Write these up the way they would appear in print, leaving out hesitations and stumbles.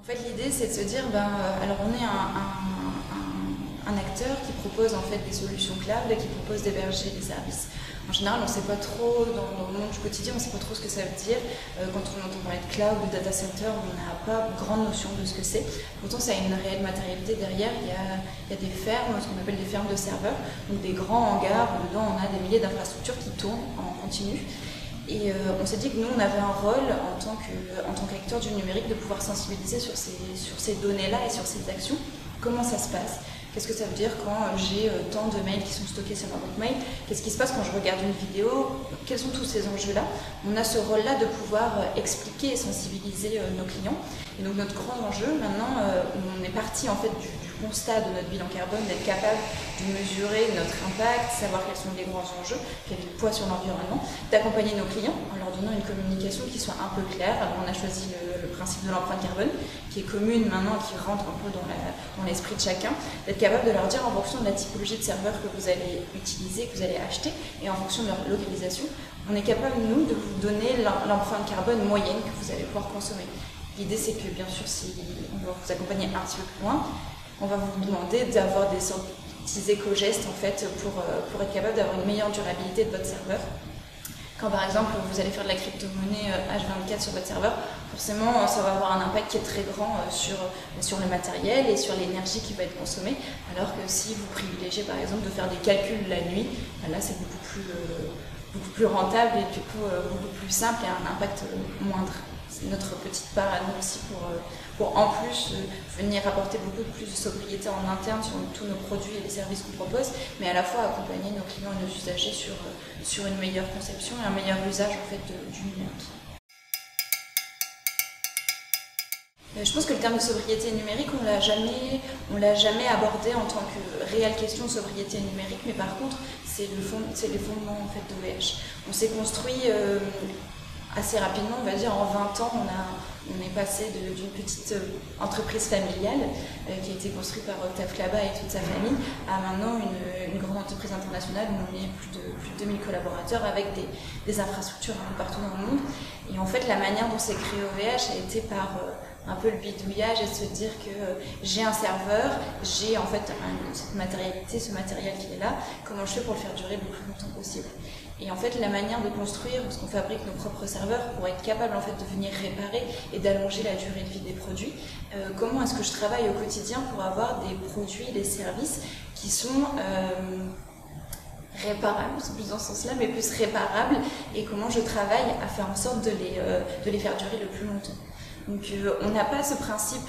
En fait, l'idée, c'est de se dire, alors on est un acteur qui propose en fait des solutions cloud et qui propose d'héberger des services. En général, on ne sait pas trop, dans le monde du quotidien, on ne sait pas trop ce que ça veut dire. Quand on entend parler de cloud, de data center, on n'a pas grande notion de ce que c'est. Pourtant, ça a une réelle matérialité derrière. Il y a des fermes, ce qu'on appelle des fermes de serveurs, donc des grands hangars où dedans on a des milliers d'infrastructures qui tournent en continu. Et on s'est dit que nous, on avait un rôle en tant qu'acteur du numérique de pouvoir sensibiliser sur ces données-là et sur ces actions. Comment ça se passe? Qu'est-ce que ça veut dire quand j'ai tant de mails qui sont stockés sur ma boîte mail? Qu'est-ce qui se passe quand je regarde une vidéo? Quels sont tous ces enjeux-là? On a ce rôle-là de pouvoir expliquer et sensibiliser nos clients. Et donc notre grand enjeu, maintenant, on est parti en fait du constat de notre bilan carbone, d'être capable de mesurer notre impact, savoir quels sont les grands enjeux, quel est le poids sur l'environnement, d'accompagner nos clients en leur donnant une communication qui soit un peu claire. Alors on a choisi le principe de l'empreinte carbone, qui est commune maintenant, qui rentre un peu dans l'esprit de chacun, d'être capable de leur dire en fonction de la typologie de serveur que vous allez utiliser, que vous allez acheter, et en fonction de leur localisation, on est capable, nous, de vous donner l'empreinte carbone moyenne que vous allez pouvoir consommer. L'idée, c'est que, bien sûr, si on va vous accompagner un petit peu plus loin, on va vous demander d'avoir des sortes de petits éco-gestes, en fait, pour être capable d'avoir une meilleure durabilité de votre serveur. Quand par exemple vous allez faire de la crypto-monnaie H24 sur votre serveur, forcément ça va avoir un impact qui est très grand sur le matériel et sur l'énergie qui va être consommée, alors que si vous privilégiez par exemple de faire des calculs la nuit, là c'est beaucoup plus rentable et du coup beaucoup plus simple et un impact moindre. C'est notre petite part à nous aussi pour en plus venir apporter beaucoup plus de sobriété en interne sur tous nos produits et les services qu'on propose, mais à la fois accompagner nos clients et nos usagers sur une meilleure conception et un meilleur usage en fait du numérique. Je pense que le terme de sobriété numérique, on l'a jamais abordé en tant que réelle question de sobriété numérique, mais par contre, c'est les fondements en fait, d'OVH. On s'est construit assez rapidement, on va dire en 20 ans, on est passé d'une petite entreprise familiale qui a été construite par Octave Klaba et toute sa famille à maintenant une grande entreprise internationale où on est plus de 2000 collaborateurs avec des infrastructures un peu partout dans le monde. Et en fait, la manière dont s'est créé OVH a été par un peu le bidouillage et de se dire que j'ai un serveur, j'ai en fait cette matérialité, ce matériel qui est là, comment je fais pour le faire durer le plus longtemps possible. Et en fait, la manière de construire, parce qu'on fabrique nos propres serveurs pour être capable en fait de venir réparer et d'allonger la durée de vie des produits, comment est-ce que je travaille au quotidien pour avoir des produits, des services qui sont réparables, c'est plus dans ce sens-là, mais plus réparables, et comment je travaille à faire en sorte de les faire durer le plus longtemps. Donc on n'a pas ce principe,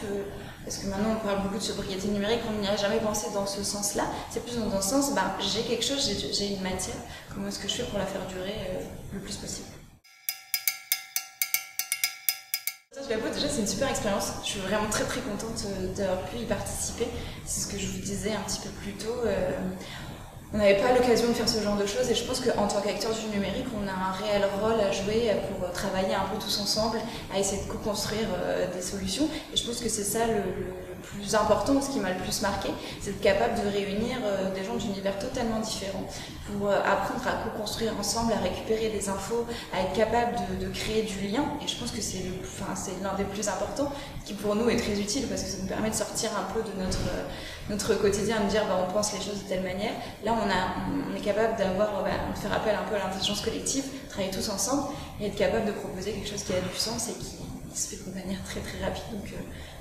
parce que maintenant on parle beaucoup de sobriété numérique, on n'y a jamais pensé dans ce sens-là, c'est plus dans un sens, j'ai quelque chose, j'ai une matière, comment est-ce que je fais pour la faire durer le plus possible. Déjà c'est une super expérience, je suis vraiment très contente d'avoir pu y participer, c'est ce que je vous disais un petit peu plus tôt. On n'avait pas l'occasion de faire ce genre de choses et je pense qu'en tant qu'acteur du numérique, on a un réel rôle à jouer pour travailler un peu tous ensemble, à essayer de co-construire des solutions. Et je pense que c'est ça le plus important, ce qui m'a le plus marqué, c'est d'être capable de réunir des gens d'univers totalement différents pour apprendre à co-construire ensemble, à récupérer des infos, à être capable de créer du lien. Et je pense que c'est l'un des plus importants, qui pour nous est très utile parce que ça nous permet de sortir un peu de notre quotidien, de dire on pense les choses de telle manière. Là, on est capable de faire appel un peu à l'intelligence collective, travailler tous ensemble et être capable de proposer quelque chose qui a du sens et qui se fait de manière très rapide.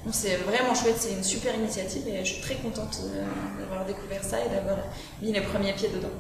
Donc c'est vraiment chouette, c'est une super initiative et je suis très contente d'avoir découvert ça et d'avoir mis les premiers pieds dedans.